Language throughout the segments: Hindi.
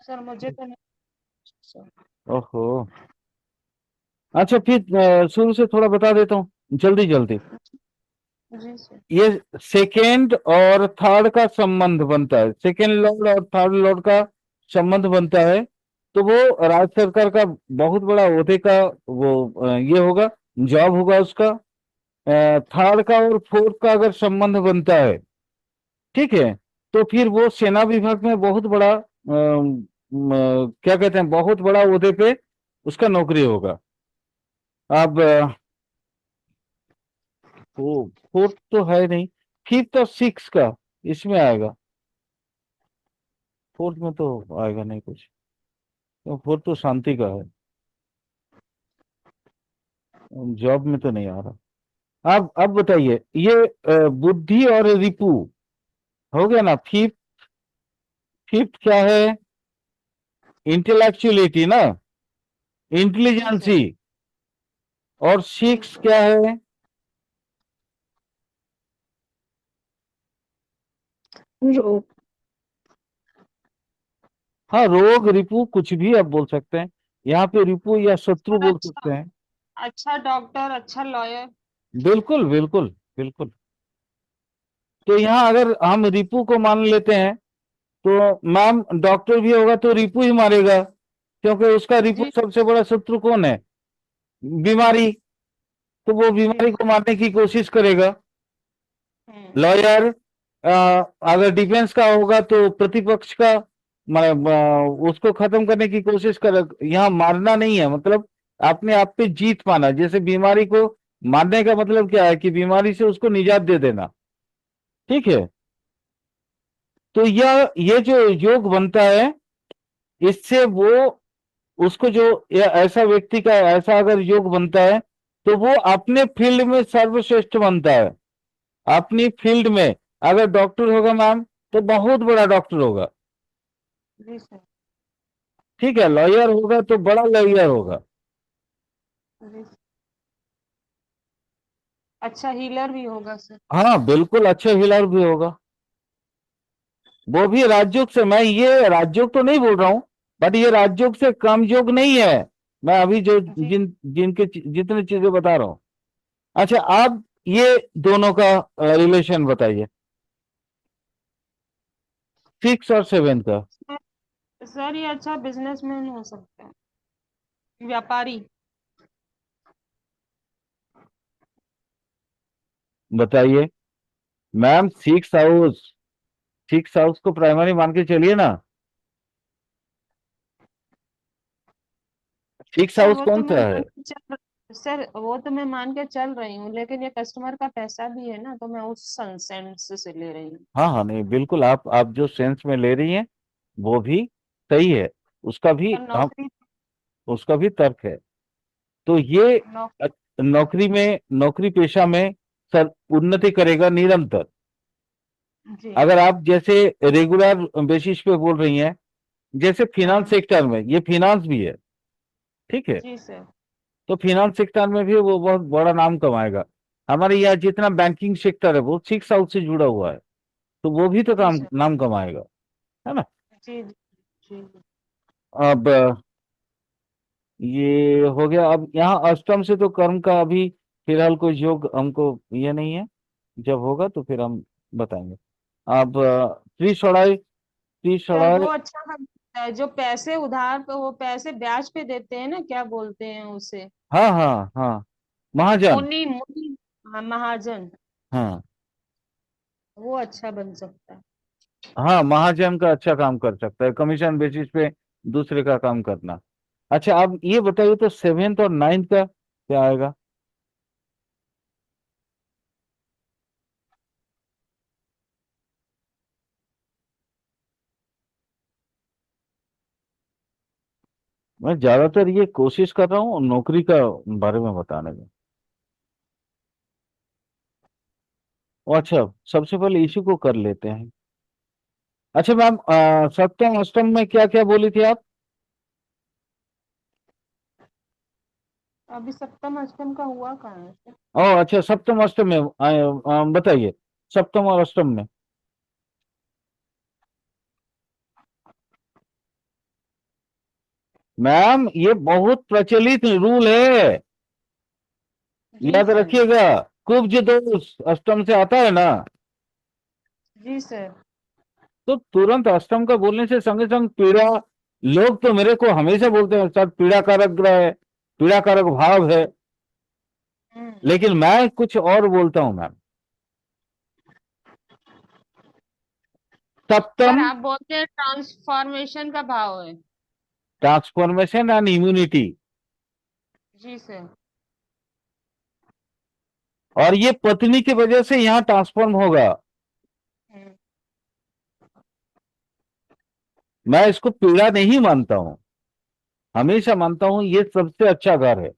सर मुझे तो नहीं सर। ओहो। अच्छा फिर शुरू से थोड़ा बता देता हूँ, जल्दी जल्दी। जी सर। ये सेकेंड और थर्ड का संबंध बनता है, सेकेंड लॉर्ड और थर्ड लॉर्ड का संबंध बनता है। तो वो राज्य सरकार का बहुत बड़ा ओहदे का वो ये होगा, जॉब होगा उसका। थर्ड का और फोर्थ का अगर संबंध बनता है, ठीक है, तो फिर वो सेना विभाग में बहुत बड़ा क्या कहते हैं, बहुत बड़ा ओहदे पे उसका नौकरी होगा। अब वो फोर्थ तो है नहीं, फिफ्थ और सिक्स का इसमें आएगा। फोर्थ में तो आएगा नहीं कुछ, तो फोर्थ तो शांति का है, जॉब में तो नहीं आ रहा। अब बताइए, ये बुद्धि और रिपु हो गया ना। फिफ्थ, फिफ्थ क्या है? इंटेलेक्चुअलिटी ना, जी सर। इंटेलिजेंसी। और जी सिक्स सर। क्या है? रोग। हाँ, रोग रिपु कुछ भी आप बोल सकते हैं, यहाँ पे रिपु या शत्रु सर बोल अच्छा, सकते हैं। अच्छा डॉक्टर, अच्छा लॉयर। बिल्कुल बिल्कुल बिल्कुल। तो यहाँ अगर हम रिपु को मान लेते हैं, तो मैम डॉक्टर भी होगा तो रिपु ही मारेगा, क्योंकि उसका रिपु जी। सबसे बड़ा शत्रु कौन है? बीमारी। तो वो जी बीमारी को सर। मारने की कोशिश करेगा। हम्म। लॉयर अगर डिफेंस का होगा तो प्रतिपक्ष का उसको खत्म करने की कोशिश करे। यहाँ मारना नहीं है, मतलब अपने आप पे जीत पाना। जैसे बीमारी को मारने का मतलब क्या है कि बीमारी से उसको निजात दे देना, ठीक है। तो यह ये जो योग बनता है, इससे वो उसको जो ऐसा व्यक्ति का ऐसा अगर योग बनता है, तो वो अपने फील्ड में सर्वश्रेष्ठ बनता है। अपनी फील्ड में अगर डॉक्टर होगा मैम, तो बहुत बड़ा डॉक्टर होगा, जी सर। ठीक है। लॉयर होगा तो बड़ा लॉयर होगा। जी सर। अच्छा हीलर भी होगा सर। हाँ बिल्कुल, अच्छे हीलर भी होगा। वो भी राजयोग से, मैं ये राजयोग तो नहीं बोल रहा हूं, बट ये राजयोग से कम योग नहीं है। मैं अभी जो जी। जिनके जितनी चीजें बता रहा हूं। अच्छा, आप ये दोनों का रिलेशन बताइए, सिक्स और सेवन का। सर, सर ये अच्छा बिजनेसमैन हो सकता है, व्यापारी। बताइए ma'am. Six house, six house को प्राइमरी मान के चलिए ना। सिक्स सर हाउस वो तो कौन मैं सा है? मान के चल सर वो तो मैं मान के चल रही हूँ, लेकिन ये कस्टमर का पैसा भी है ना, तो मैं उस सेंस से ले रही हूँ। हाँ हाँ, नहीं बिल्कुल, आप जो सेंस में ले रही हैं वो भी सही है। उसका भी और हम नौकरी। उसका भी तर्क है। तो ये नौकरी। अ- नौकरी में, नौकरी पेशा में सर उन्नति करेगा निरंतर। जी। अगर आप जैसे रेगुलर बेसिस पे बोल रही हैं, जैसे फिनांस हाँ। सेक्टर में, ये फिनांस भी है, ठीक है। जी सर। तो फिनांस सेक्टर में भी वो बहुत बड़ा नाम कमाएगा। हमारे यहाँ जितना बैंकिंग सेक्टर है वो सिक्स हाउस से जुड़ा हुआ है, तो वो भी तो जी काम सर। नाम कमाएगा, है ना। जी जी। जी। अब ये हो गया। अब यहाँ अष्टम से तो कर्म का अभी फिलहाल कोई योग हमको ये नहीं है, जब होगा तो फिर हम बताएंगे। अब त्रिषणाई, सर त्रिषणाई। वो अच्छा बनता है जो पैसे उधार पे, वो पैसे ब्याज पे देते हैं ना, क्या बोलते हैं उसे? हाँ हाँ हाँ, महाजन। मुनि मुनि। हाँ, महाजन। हाँ वो अच्छा बन सकता है। हाँ, महाजन का अच्छा काम कर सकता है, कमीशन बेसिस पे दूसरे का काम करना। अच्छा, आप ये बताइए तो सेवेंथ और नाइन्थ का क्या आएगा? मैं ज्यादातर ये कोशिश कर रहा हूँ नौकरी का बारे में बताने में। अच्छा, सबसे पहले इसी को कर लेते हैं। अच्छा मैम, सप्तम अष्टम में क्या क्या बोली थी आप? अभी सप्तम अष्टम का हुआ कहाँ है सर? ओ अच्छा, सप्तम अष्टम में बताइए, सप्तम और अष्टम में। मैम ये बहुत प्रचलित रूल है, जी याद सर। रखिएगा। कुब्ज दोष अष्टम से आता है ना, जी सर। तो तुरंत अष्टम का बोलने से संगे संग पीड़ा, लोग तो मेरे को हमेशा बोलते हैं सर पीड़ा कारक ग्रह है, पीड़ा कारक भाव है, हम्म। लेकिन मैं कुछ और बोलता हूं मैम। सर सप्तम, आप बोलते हैं ट्रांसफॉर्मेशन का भाव है। ट्रांसफॉर्मेशन एंड इम्यूनिटी, जी सर। और ये पत्नी की वजह से यहाँ ट्रांसफॉर्म होगा। हम्म। मैं इसको पीड़ा नहीं मानता हूं, हमेशा मानता हूं ये सबसे अच्छा घर है,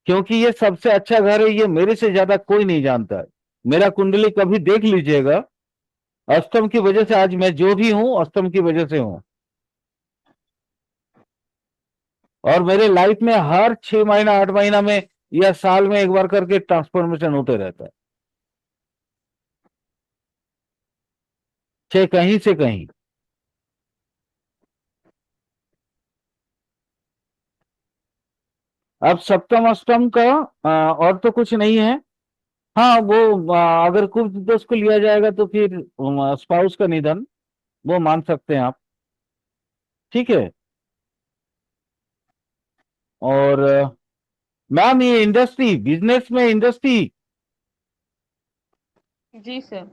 क्योंकि ये सबसे अच्छा घर है, ये मेरे से ज्यादा कोई नहीं जानता है। मेरा कुंडली कभी देख लीजिएगा, अष्टम की वजह से आज मैं जो भी हूं अष्टम की वजह से हूं। और मेरे लाइफ में हर 6 महीना 8 महीना में या साल में एक बार करके ट्रांसफॉर्मेशन होते रहता है, चाहे कहीं से कहीं। अब सप्तम अष्टम का और तो कुछ नहीं है। हाँ वो अगर कुछ दोष को लिया जाएगा तो फिर स्पाउस का निधन, वो मान सकते हैं आप, ठीक है। और मैम ये इंडस्ट्री, बिजनेस में इंडस्ट्री, जी सर।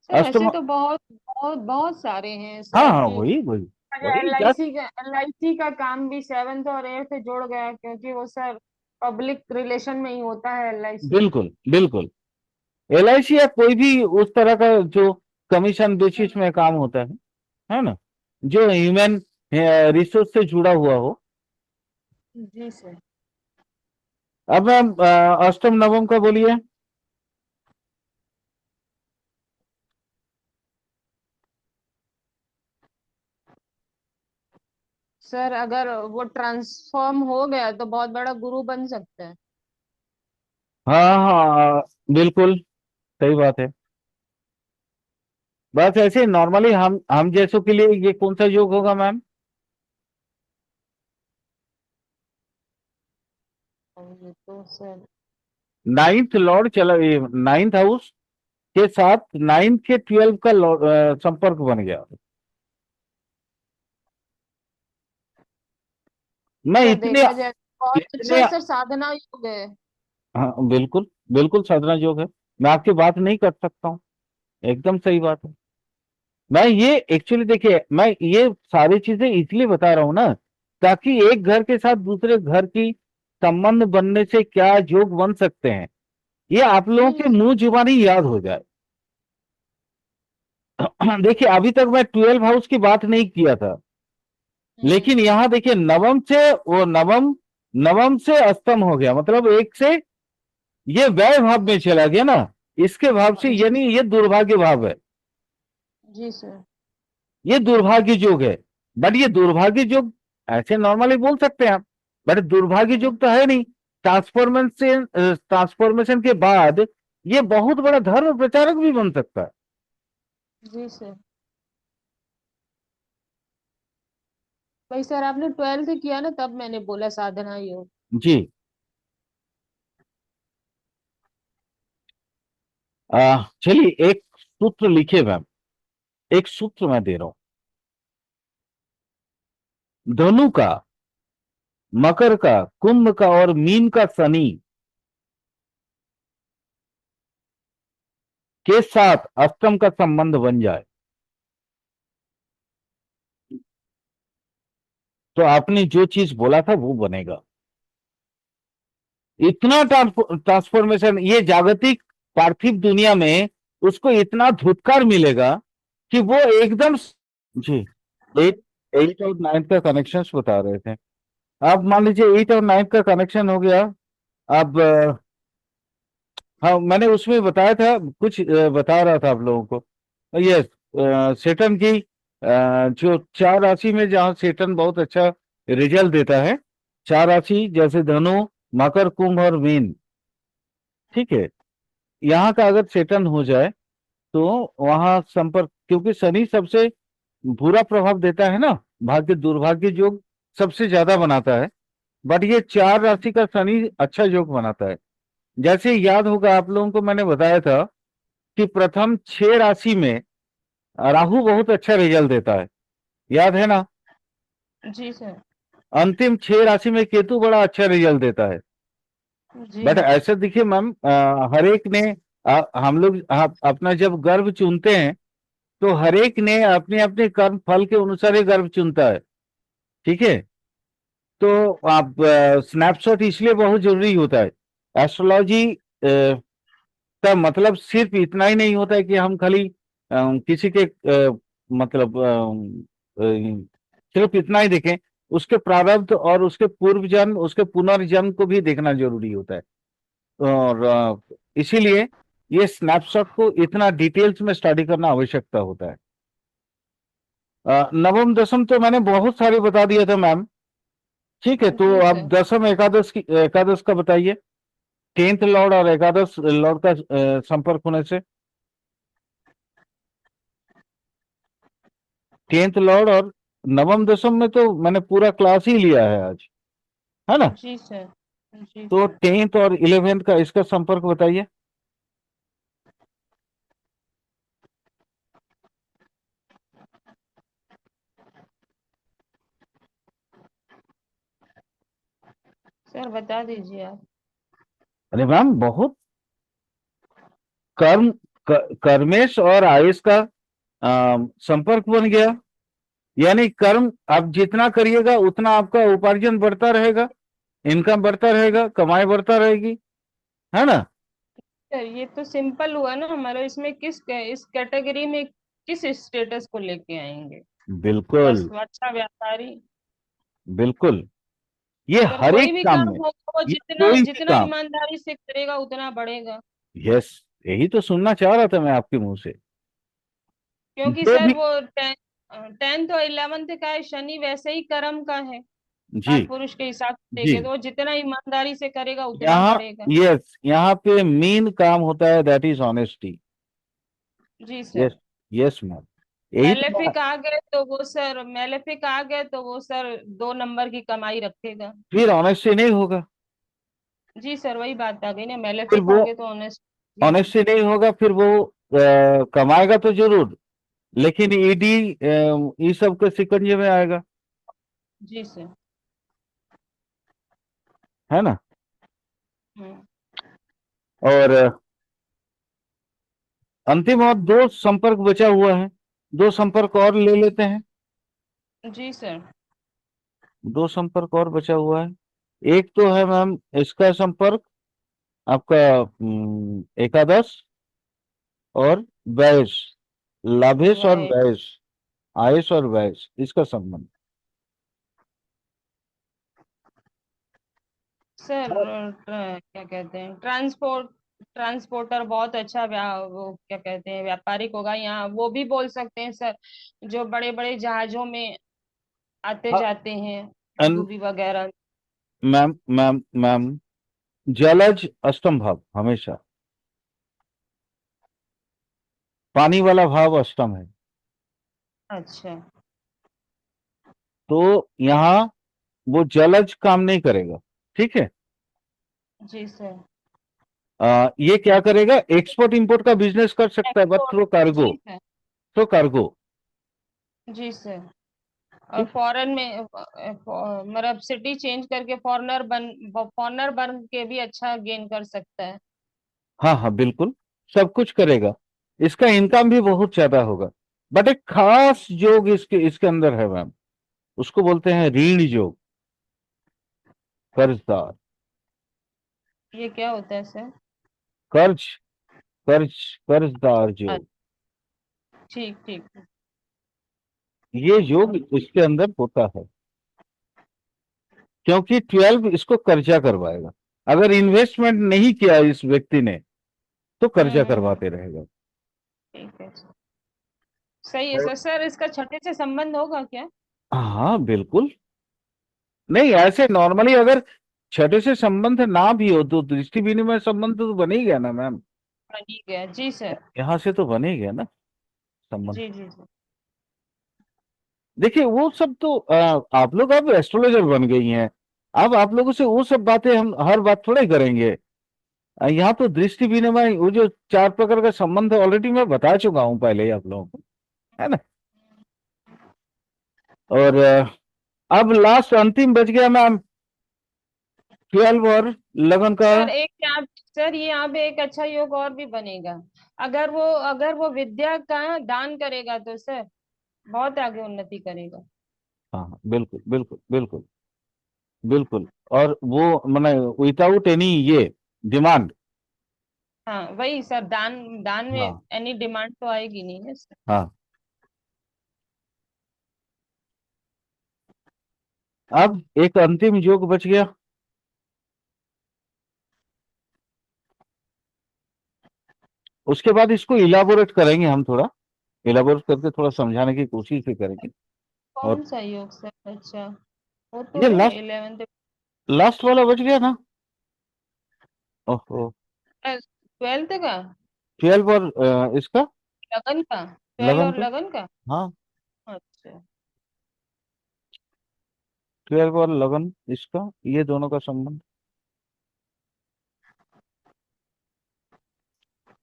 सर ऐसे अष्टम, तो बहुत बहुत बहुत सारे हैं हाँ सर हाँ कि वही वही वही एल आई जस्ट, सी का काम भी सेवेंथ और एट्थ जोड़ गया, क्योंकि वो सर पब्लिक रिलेशन में ही होता है एल आई सी। बिल्कुल बिल्कुल। एलआईसी या कोई भी उस तरह का जो कमीशन बेसिस में काम होता है ना, जो ह्यूमन रिसोर्स से जुड़ा हुआ हो। जी सर। अब मैम अष्टम नवम का बोलिए। सर अगर वो ट्रांसफॉर्म हो गया तो बहुत बड़ा गुरु बन सकता है। हाँ हाँ बिल्कुल सही बात है। बस ऐसे नॉर्मली हम जैसों के लिए ये कौन सा योग होगा मैम? और ये तो सर नाइन्थ लॉर्ड चला, नाइन्थ हाउस के साथ नाइन्थ के 12 का संपर्क बन गया। मैं सर इतने देखा जाए तो बहुत इतने अच्छा सर साधना योग है। हाँ बिल्कुल बिल्कुल साधना योग है, मैं आपकी बात नहीं कर सकता हूँ, एकदम सही बात है। मैं ये एक्चुअली देखिए, मैं ये सारी चीजें इसलिए बता रहा हूं ना, ताकि एक घर के साथ दूसरे घर की संबंध बनने से क्या योग बन सकते हैं, ये आप लोगों के जी। मुंह जुबानी याद हो जाए। देखिए अभी तक मैं 12 हाउस की बात नहीं किया था, हम्म। लेकिन यहां देखिए नवम से वो नवम, नवम से अष्टम हो गया, मतलब एक से ये व्यय भाव में चला गया ना, इसके भाव से, जी। यानी ये दुर्भाग्य भाव है, जी सर। ये दुर्भाग्य योग है। बट ये दुर्भाग्य योग ऐसे नॉर्मली बोल सकते हैं आप, बट दुर्भाग्य हम्म। योग तो है नहीं। ट्रांसफॉर्मेशन, ट्रांसफॉर्मेशन के बाद ये बहुत बड़ा धर्म प्रचारक भी बन सकता है। जी सर। भाई सर आपने ट्वेल्थ किया ना, तब मैंने बोला साधना योग। जी। चलिए एक सूत्र लिखे मैम, एक सूत्र मैं दे रहा हूं। धनु का, मकर का, कुंभ का और मीन का शनि के साथ अष्टम का संबंध बन जाए, तो आपने जो चीज बोला था वो बनेगा। इतना ट्रांसफॉर्मेशन ये जागतिक पार्थिव दुनिया में उसको इतना धुतकार मिलेगा कि वो एकदम। जी। एट, 8 और 9 का कनेक्शन बता रहे थे। अब मान लीजिए 8 और 9 का कनेक्शन हो गया। अब हाँ मैंने उसमें बताया था कुछ, बता रहा था आप लोगों को, ये सेटन की जो 4 राशि में जहाँ सेटन बहुत अच्छा रिजल्ट देता है, 4 राशि जैसे धनु, मकर, कुंभ और मीन, ठीक है, यहाँ का अगर सेटन हो जाए तो वहां संपर्क, क्योंकि शनि सबसे बुरा प्रभाव देता है ना, भाग्य दुर्भाग्य योग सबसे ज्यादा बनाता है, बट ये 4 राशि का शनि अच्छा योग बनाता है। जैसे याद होगा आप लोगों को, मैंने बताया था कि प्रथम 6 राशि में राहु बहुत अच्छा रिजल्ट देता है, याद है ना। जी सर। अंतिम 6 राशि में केतु बड़ा अच्छा रिजल्ट देता है। जी बट ऐसे देखिए मैम, हर एक ने हम लोग अपना जब गर्भ चुनते हैं तो हर एक ने अपने अपने कर्म फल के अनुसार ही गर्भ चुनता है, ठीक है। तो आप स्नैपशॉट इसलिए बहुत जरूरी होता है। एस्ट्रोलॉजी का मतलब सिर्फ इतना ही नहीं होता है कि हम खाली किसी के मतलब सिर्फ इतना ही देखें। उसके प्रारब्ध और उसके पूर्व जन्म, उसके पुनर्जन्म को भी देखना जरूरी होता है। और इसीलिए ये स्नैपशॉट को इतना डिटेल्स में स्टडी करना आवश्यकता होता है। नवम दसम तो मैंने बहुत सारे बता दिया था मैम, ठीक है। तो जी अब सर। दसम एकादश की, एकादश का बताइए। 10th लॉर्ड और एकादश लॉर्ड का संपर्क होने से। 10th लॉर्ड और नवम दसम में तो मैंने पूरा क्लास ही लिया है आज, है ना। जी सर। जी तो सर। 10th और 11th का इसका संपर्क बताइए। सर बता दीजिए आप। अरे मैम बहुत कर्म कर्मेश और आयुष का संपर्क बन गया। यानी कर्म आप जितना करिएगा उतना आपका उपार्जन बढ़ता रहेगा, इनकम बढ़ता रहेगा, कमाई बढ़ता रहेगी, है ना। सर ये तो सिंपल हुआ ना हमारा, इसमें इस कैटेगरी में किस स्टेटस को लेके आएंगे? बिल्कुल। बस अच्छा व्यापारी। बिल्कुल। ये सर हर कोई एक भी काम काम में, होगा वो ये जितना कोई भी जितना काम। ईमानदारी से करेगा उतना बढ़ेगा। यस, यही तो सुनना चाह रहा था मैं आपके मुंह से। क्योंकि जो सर भी। वो 10th और 11th का है, शनि वैसे ही कर्म का है। जी। कालपुरुष के हिसाब से जी। देखे तो वो जितना ईमानदारी से करेगा उतना यहाँ, बढ़ेगा। यस, यहाँ पे मेन काम होता है, दैट इज ऑनेस्टी। जी यस। सर। यस मैम, यही तो मेलेफिक आ गए तो वो सर, मेलेफिक आ गए तो वो सर 2 नंबर की कमाई रखेगा। फिर ऑनेस्टी नहीं होगा। जी सर वही बात आ गई ना, फिर मेलेफिक वो आ गए तो ऑनेस्ट। जी जी। ऑनेस्टी नहीं होगा, फिर वो कमाएगा तो जरूर, लेकिन ईडी ये सब के शिकंजे में आएगा, जी सर। है ना। हम्म। और अंतिम और 2 संपर्क बचा हुआ है, 2 संपर्क और ले लेते हैं। जी सर। 2 संपर्क और बचा हुआ है। एक तो है मैम इसका संपर्क, आपका एकादश और वैश, लाभेश और वही वैश, आयुष और वैश, इसका संबंध। सर क्या कहते हैं, ट्रांसपोर्टर बहुत अच्छा वो क्या कहते हैं व्यापारिक होगा यहाँ, वो भी बोल सकते हैं सर। जो बड़े बड़े जहाजों में आते हाँ, जाते हैं, अन- डूबी वगैरह। मैम मैम मैम, जलज अष्टम भाव हमेशा, पानी वाला भाव अष्टम है। अच्छा। तो यहाँ वो जलज काम नहीं करेगा, ठीक है। जी सर। ये क्या करेगा, एक्सपोर्ट इंपोर्ट का बिजनेस कर सकता है, बट एक्सपोर्ट। थ्रो कार्गो, जी सर। Throw cargo. जी सर। और ठीक। फॉरेन में मतलब सिटी चेंज करके फॉरनर बन के भी अच्छा गेन कर सकता है। हाँ हाँ बिल्कुल, सब कुछ करेगा। इसका इनकम भी बहुत ज्यादा होगा। बट एक खास योग इसके इसके अंदर है मैम, उसको बोलते हैं ऋण योग, कर्जदार। ये क्या होता है सर? कर्ज, कर्ज, कर्जदार योग। ठीक ठीक। ये योग इसके अंदर होता है, क्योंकि 12 इसको कर्जा करवाएगा। अगर इन्वेस्टमेंट नहीं किया इस व्यक्ति ने तो कर्जा हम्म। करवाते रहेगा। ठीक है सर। सही है और सर। सर इसका छठे से संबंध होगा क्या? हाँ बिल्कुल। नहीं, ऐसे नॉर्मली अगर छठे से संबंध ना भी हो तो दृष्टि विनिमय संबंध तो बन ही गया ना मैम। ठीक है जी सर। यहाँ से तो बन ही गया ना संबंध। जी जी जी। देखिए वो सब तो आप लोग अब एस्ट्रोलॉजर बन गई हैं। अब आप लोगों से वो सब बातें हम हर बात थोड़े करेंगे। यहाँ तो दृष्टि विनिमय वो जो 4 प्रकार का संबंध ऑलरेडी मैं बता चुका हूँ पहले ही आप लोगों को, है ना। और अब लास्ट अंतिम बच गया मैम 12 और 11 का। सर एक यहाँ, सर ये यहाँ पे एक अच्छा योग और भी बनेगा। अगर वो विद्या का दान करेगा तो सर बहुत आगे उन्नति करेगा। हाँ हाँ, बिल्कुल बिल्कुल बिल्कुल बिल्कुल। और वो मैंने विदाउट एनी ये डिमांड। हाँ वही सर, दान दान में हाँ एनी डिमांड तो आएगी नहीं है सर। हाँ। अब एक अंतिम योग बच गया। उसके बाद इसको इलाबोरेट करेंगे हम, थोड़ा इलाबोरेट करके थोड़ा समझाने की कोशिश भी करेंगे। और कौन सा योग सर? अच्छा, वो तो ये है लास्ट 11th। लास्ट वाला बच गया ना। ओहो। 12th का? 12 और इसका लगन का? 12 लगन और का। लगन का? हाँ, अच्छा। 12 और लगन इसका, ये दोनों का संबंध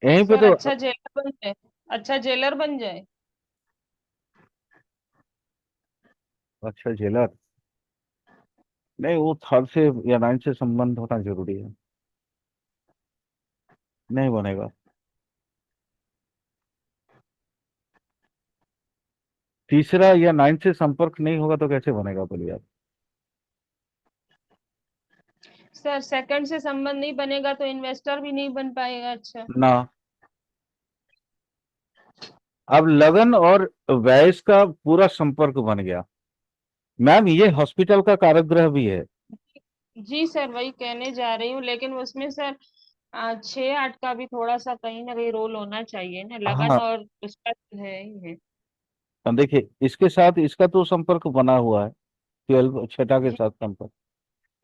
यहीं पे सर तो। अच्छा जेलर बन जाए, अच्छा जेलर बन जाए। अच्छा जेलर। नहीं, वो 3rd से या 9th से संबंध होना जरूरी है। नहीं बनेगा। तीसरा या 9th से संपर्क नहीं होगा तो कैसे बनेगा, बोलिए आप। सर सेकंड से संबंध नहीं बनेगा तो इन्वेस्टर भी नहीं बन पाएगा। अच्छा। ना। अब लगन और वैस का पूरा संपर्क बन गया। मैम ये हॉस्पिटल का कारक भी है। जी सर, वही कहने जा रही हूँ, लेकिन उसमें सर 6-8 का भी थोड़ा सा कहीं ना कहीं रोल होना चाहिए ना, लगन हाँ, और उसका तो है ही है। देखिए इसके साथ इसका तो संपर्क बना हुआ है, 12 छठा के जी साथ संपर्क।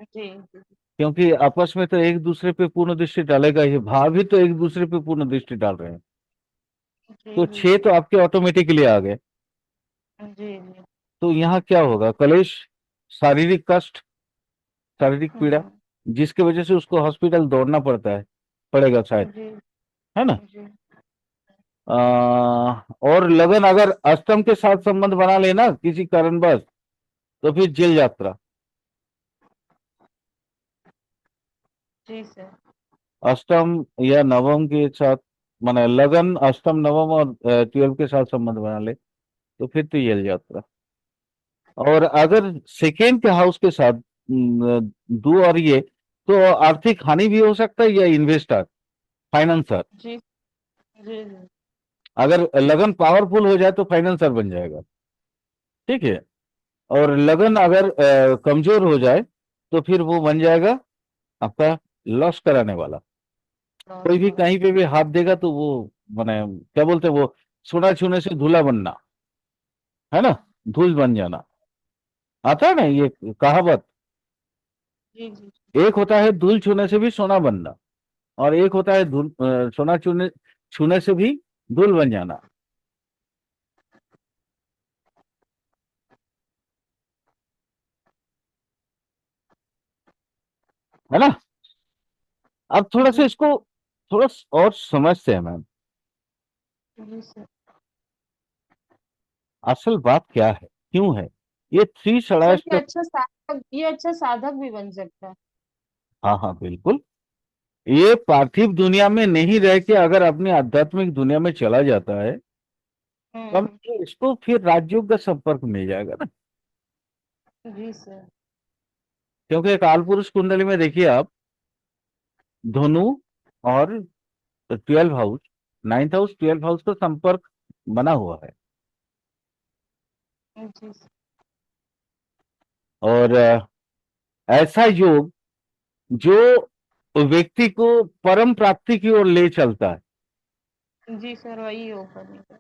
जी जी क्योंकि आपस में तो एक दूसरे पे पूर्ण दृष्टि डालेगा ही, भाव भी तो एक दूसरे पे पूर्ण दृष्टि डाल रहे हैं। जी तो जी 6 तो जी आपके ऑटोमेटिकली आ गए। जी जी। तो यहाँ क्या होगा, कलेश, शारीरिक कष्ट, शारीरिक पीड़ा, हम्म। जिसकी वजह से उसको हॉस्पिटल दौड़ना पड़ता है, पड़ेगा शायद, जी है ना। जी आ, और लगन अगर अष्टम के साथ संबंध बना लेना किसी कारणवश, तो फिर जेल यात्रा। जी सर। अष्टम या नवम के साथ, माने लगन अष्टम नवम और 12 के साथ संबंध बना ले, तो फिर तो जेल यात्रा। और अगर सेकेंड के हाउस के साथ दो और ये, तो आर्थिक हानि भी हो सकता है, या इन्वेस्टर, फाइनेंसर। जी जी जी। अगर लगन पावरफुल हो जाए तो फाइनेंसर बन जाएगा, ठीक है। और लगन अगर कमजोर हो जाए तो फिर वो बन जाएगा आपका लॉस कराने वाला। कोई लॉस भी वाला। कहीं पे भी हाथ देगा तो वो, माने क्या बोलते हैं वो, सोना छूने से धूला बनना, है ना, धूल बन जाना। आता है ना ये कहावत। जी जी। एक होता है धूल छूने से भी सोना बनना, और एक होता है धूल सोना छूने छूने से भी धूल बन जाना, है ना। अब थोड़ा सा जी इसको थोड़ा और समझते हैं मैम। जी सर। असल बात क्या है, क्यों है ये थ्री सर षडाष्टक। ये अच्छा साधक भी बन सकता है। हाँ हाँ बिल्कुल। ये पार्थिव दुनिया में नहीं रह के अगर अपनी आध्यात्मिक दुनिया में चला जाता है, तो हम्म। इसको फिर राजयोग का संपर्क मिल जाएगा ना। जी सर। क्योंकि काल पुरुष कुंडली में देखिए आप, धनु और 12 हाउस, 9th हाउस 12 हाउस का संपर्क बना हुआ है। जी सर। और ऐसा योग जो व्यक्ति को परम प्राप्ति की ओर ले चलता है, जी सर, वही योग बनेगा।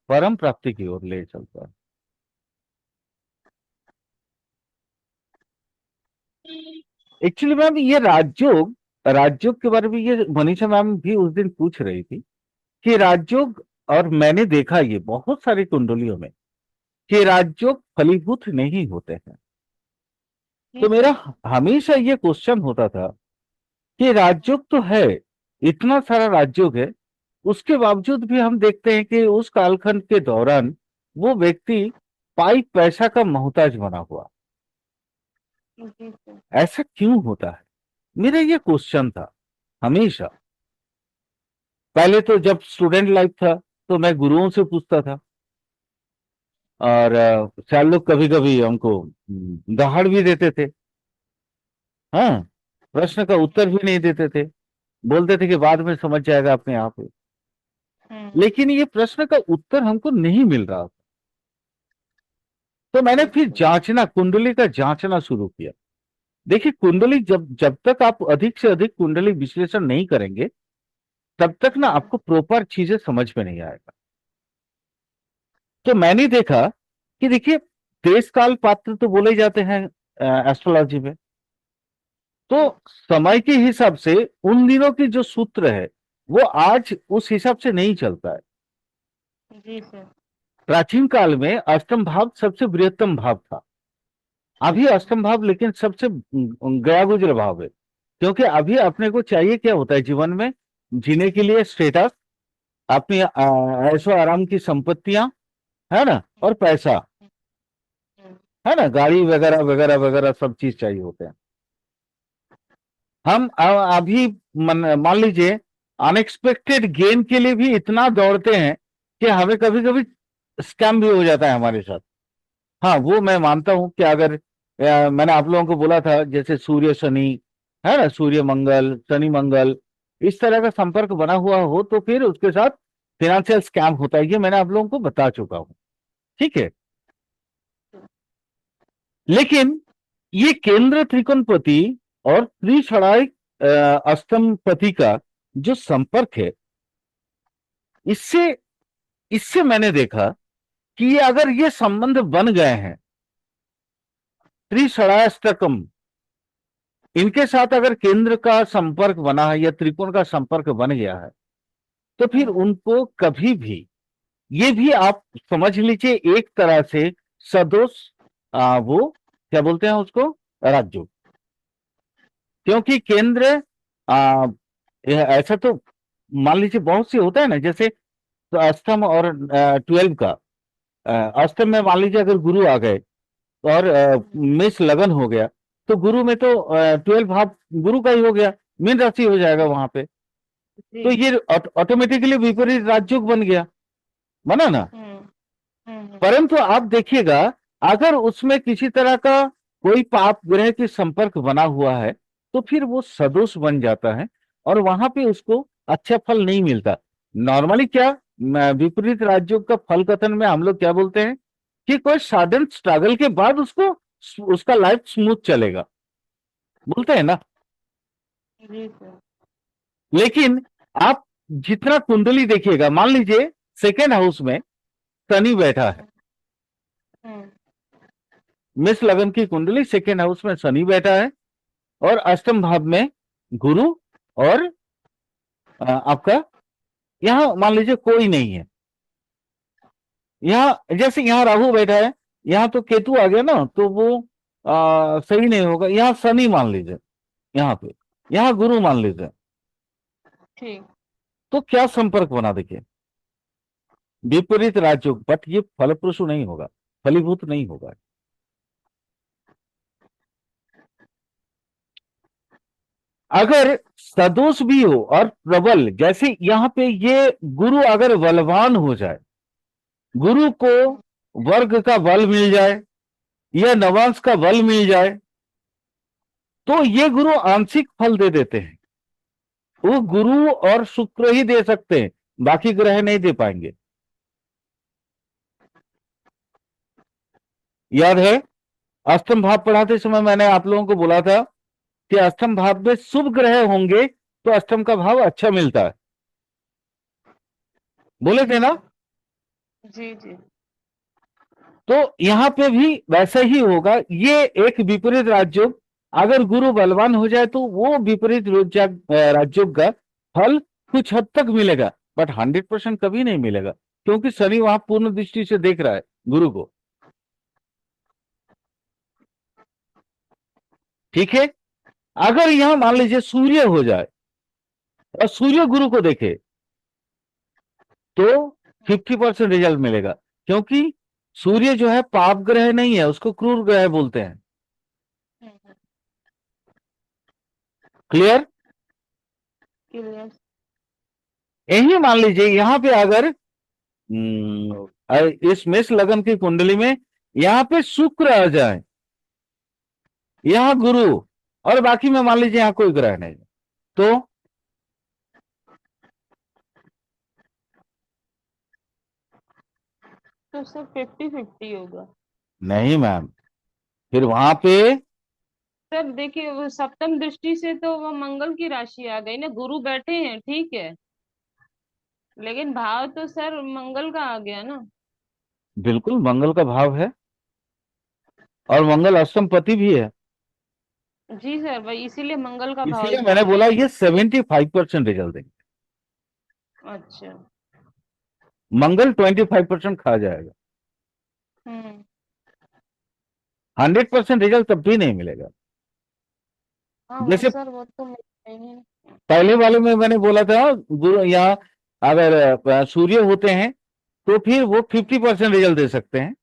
परम प्राप्ति की ओर ले चलता है। एक्चुअली मैम ये राजयोग, राजयोग के बारे में ये मनीषा मैम भी उस दिन पूछ रही थी कि राजयोग, और मैंने देखा ये बहुत सारी कुंडलियों में, कि राजयोग फलीभूत नहीं होते हैं। जी तो मेरा सर। हमेशा ये क्वेश्चन होता था कि राजयोग तो है, इतना सारा राजयोग है, उसके बावजूद भी हम देखते हैं कि उस कालखंड के दौरान वो व्यक्ति पाई पैसा का मोहताज बना हुआ। जी सर। ऐसा क्यों होता है? मेरा ये क्वेश्चन था हमेशा। पहले तो जब स्टूडेंट लाइफ था तो मैं गुरुओं से पूछता था, और सर लोग कभी कभी हमको दहाड़ भी देते थे। हाँ, प्रश्न का उत्तर भी नहीं देते थे, बोलते थे कि बाद में समझ जाएगा अपने आप ही। हम्म। लेकिन ये प्रश्न का उत्तर हमको नहीं मिल रहा था। तो मैंने जी फिर सर। जांचना, कुंडली का जांचना शुरू किया। देखिए, कुंडली जब जब तक आप अधिक से अधिक कुंडली विश्लेषण नहीं करेंगे, तब तक ना हम्म। आपको प्रॉपर चीजें समझ में नहीं आएगा। तो मैंने देखा कि देखिए, देश काल पात्र तो बोले जाते हैं एस्ट्रोलॉजी में। तो जी। समय के हिसाब से उन दिनों की जो सूत्र है वो आज उस हिसाब से नहीं चलता है। जी सर। प्राचीन काल में अष्टम भाव सबसे बृहत्तम भाव था। अभी हम्म। अष्टम भाव लेकिन सबसे गया गुजर भाव है। क्योंकि अभी अपने को चाहिए क्या होता है जीवन में? जीने के लिए स्टेटस, अपनी ऐशो आराम की संपत्तियां, है ना, और पैसा, हम्म। है ना, गाड़ी वगैरह वगैरह वगैरह सब चीज चाहिए होते हैं। हम अभी मान लीजिए अनएक्सपेक्टेड गेन के लिए भी इतना दौड़ते हैं कि हमें कभी कभी स्कैम भी हो जाता है हमारे साथ। हाँ, वो मैं मानता हूं कि अगर मैंने आप लोगों को बोला था जैसे सूर्य शनि, है ना, सूर्य मंगल शनि मंगल, इस तरह का संपर्क बना हुआ हो तो फिर उसके साथ फिनेंशियल स्कैम होता है, ये मैंने आप लोगों को बता चुका हूं। ठीक है। लेकिन ये केंद्र त्रिकोणपति और त्रिषणायक अष्टमपति का जो संपर्क है, इससे इससे मैंने देखा कि ये अगर ये संबंध बन गए हैं, त्रिषणाष्टकम, इनके साथ अगर केंद्र का संपर्क बना है या त्रिकोण का संपर्क बन गया है, तो फिर हम्म। उनको कभी भी, ये भी आप समझ लीजिए एक तरह से सदोष, वो क्या बोलते हैं उसको, राजयोग। क्योंकि केंद्र, आ, ऐसा तो मान लीजिए बहुत सी होता है ना, जैसे तो अष्टम और 12 का, अष्टम में मान लीजिए अगर गुरु आ गए और मेष लगन हो गया, तो गुरु में तो 12 भाव गुरु का ही हो गया, मीन राशि हो जाएगा वहां पे। तो जी। ये ऑटोमेटिकली विपरीत राजयोग बन गया, बना ना। हम्म। हम्म। परंतु आप देखिएगा, अगर उसमें किसी तरह का कोई पाप ग्रह के संपर्क बना हुआ है, तो फिर वो सदोष बन जाता है और वहां पे उसको अच्छा फल नहीं मिलता। नॉर्मली क्या, विपरीत राज्यों का फल कथन में हम लोग क्या बोलते हैं कि कोई सडन स्ट्रगल के बाद उसको, उसका लाइफ स्मूथ चलेगा, बोलते हैं ना। जी सर। लेकिन आप जितना कुंडली देखिएगा, मान लीजिए सेकेंड हाउस में शनि बैठा है, हम्म। मेष लगन की कुंडली, सेकेंड हाउस में शनि बैठा है, और अष्टम भाव में गुरु, और आपका यहां मान लीजिए कोई नहीं है। यहाँ जैसे यहाँ राहु बैठा है, यहाँ तो केतु आ गया ना, तो वो सही नहीं होगा। यहाँ शनि मान लीजिए, यहाँ पे, यहाँ गुरु मान लीजिए, ठीक। तो क्या संपर्क बना देखिए, विपरीत राजयोग, बट ये फलप्रसू नहीं होगा, फलीभूत नहीं होगा। अगर सदोष भी हो और प्रबल, जैसे यहाँ पे ये गुरु अगर बलवान हो जाए, गुरु को वर्ग का बल मिल जाए या नवांश का बल मिल जाए, तो ये गुरु आंशिक फल दे देते हैं। वो गुरु और शुक्र ही दे सकते हैं, बाकी ग्रह नहीं दे पाएंगे। याद है, अष्टम भाव पढ़ाते समय मैंने आप लोगों को बोला था कि अष्टम भाव में शुभ ग्रह होंगे तो अष्टम का भाव अच्छा मिलता है, बोले जी थे ना। सर। जी जी। तो यहां पे भी वैसा ही होगा। ये एक विपरीत राजयोग, अगर गुरु बलवान हो जाए तो वो विपरीत राजयोग का फल कुछ हद तक मिलेगा, बट 100% कभी नहीं मिलेगा, क्योंकि शनि वहां पूर्ण दृष्टि से देख रहा है गुरु को। ठीक है। अगर यहां मान लीजिए सूर्य हो जाए और सूर्य गुरु को देखे तो 50% रिजल्ट मिलेगा, क्योंकि सूर्य जो है पाप ग्रह नहीं है, उसको क्रूर ग्रह बोलते हैं। हम्म, क्लियर? क्लियर। यही मान लीजिए यहां पे अगर इस मेष लगन की कुंडली में यहां पे शुक्र आ जाए, यहां गुरु, और बाकी में मान लीजिए यहां कोई ग्रह नहीं, तो तो सर 50-50 होगा। नहीं मैम, फिर वहां पे सर देखिए, वो सप्तम दृष्टि से तो वो मंगल की राशि आ गई ना, गुरु बैठे हैं ठीक है, लेकिन भाव तो सर मंगल का आ गया ना। बिल्कुल मंगल का भाव है, और मंगल अष्टम पति भी है। जी सर, भाई इसीलिए मंगल का भाव इसीलिए मैंने बोल रहे बोला हैं। ये 75% रिजल्ट देंगे। अच्छा। मंगल 25% खा जाएगा। हम्म। 100% रिजल्ट तब भी नहीं मिलेगा। हाँ वो जैसे सर, वो तो मिलता ही है। पहले वाले में मैंने बोला था, गुरु यहाँ अगर सूर्य होते हैं तो फिर वो 50% रिजल्ट दे सकते हैं,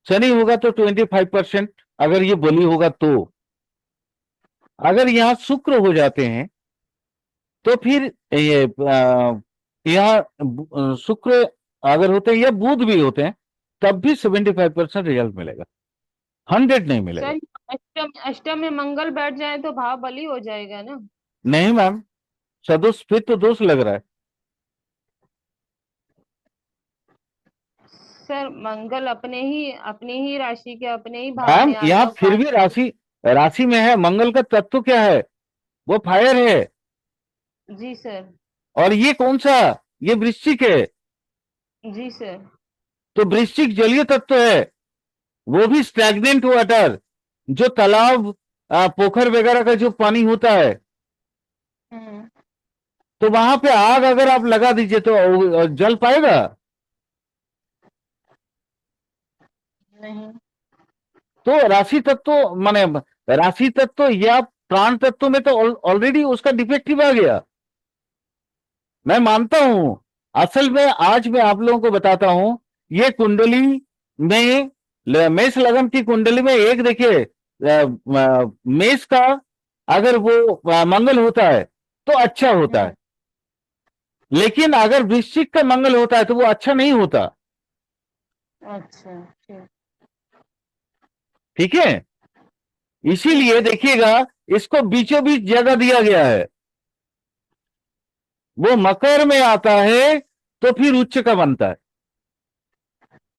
शनि होगा तो 25%, अगर ये बलि होगा तो। अगर यहाँ शुक्र हो जाते हैं तो फिर ये यहाँ शुक्र अगर होते हैं या बुध भी होते हैं, तब भी 75% रिजल्ट मिलेगा, 100 नहीं मिलेगा। सर अष्टम अष्टम में मंगल बैठ जाए तो भाव बली हो जाएगा ना। नहीं मैम, सदोष फिर तो दोष लग रहा है। सर मंगल अपने ही राशि के अपने ही भाव मैम में आ यहाँ गया, फिर भी राशि राशि में है, मंगल का तत्व क्या है? वो फायर है। जी सर। और ये कौन सा? ये वृश्चिक है। जी सर। तो वृश्चिक जलीय तत्व है, वो भी स्टैग्नेंट वाटर, जो तालाब पोखर वगैरह का जो पानी होता है, हम्म। तो वहां पे आग अगर आप लगा दीजिए तो जल पाएगा? नहीं। तो राशि तत्व माने राशि तत्व या प्राण तत्व में तो ऑलरेडी उसका डिफेक्टिव आ गया। मैं मानता हूं, असल में आज मैं आप लोगों को बताता हूं, ये कुंडली में मेष लगन की कुंडली में एक देखिए मेष का अगर वो मंगल होता है तो अच्छा होता हम्म। है, लेकिन अगर वृश्चिक का मंगल होता है तो वो अच्छा नहीं होता। अच्छा ठीक। ठीक है, ठीक इसीलिए है। देखिएगा इसको बीचों बीच जगह दिया गया है। वो मकर में आता है तो फिर उच्च का बनता है।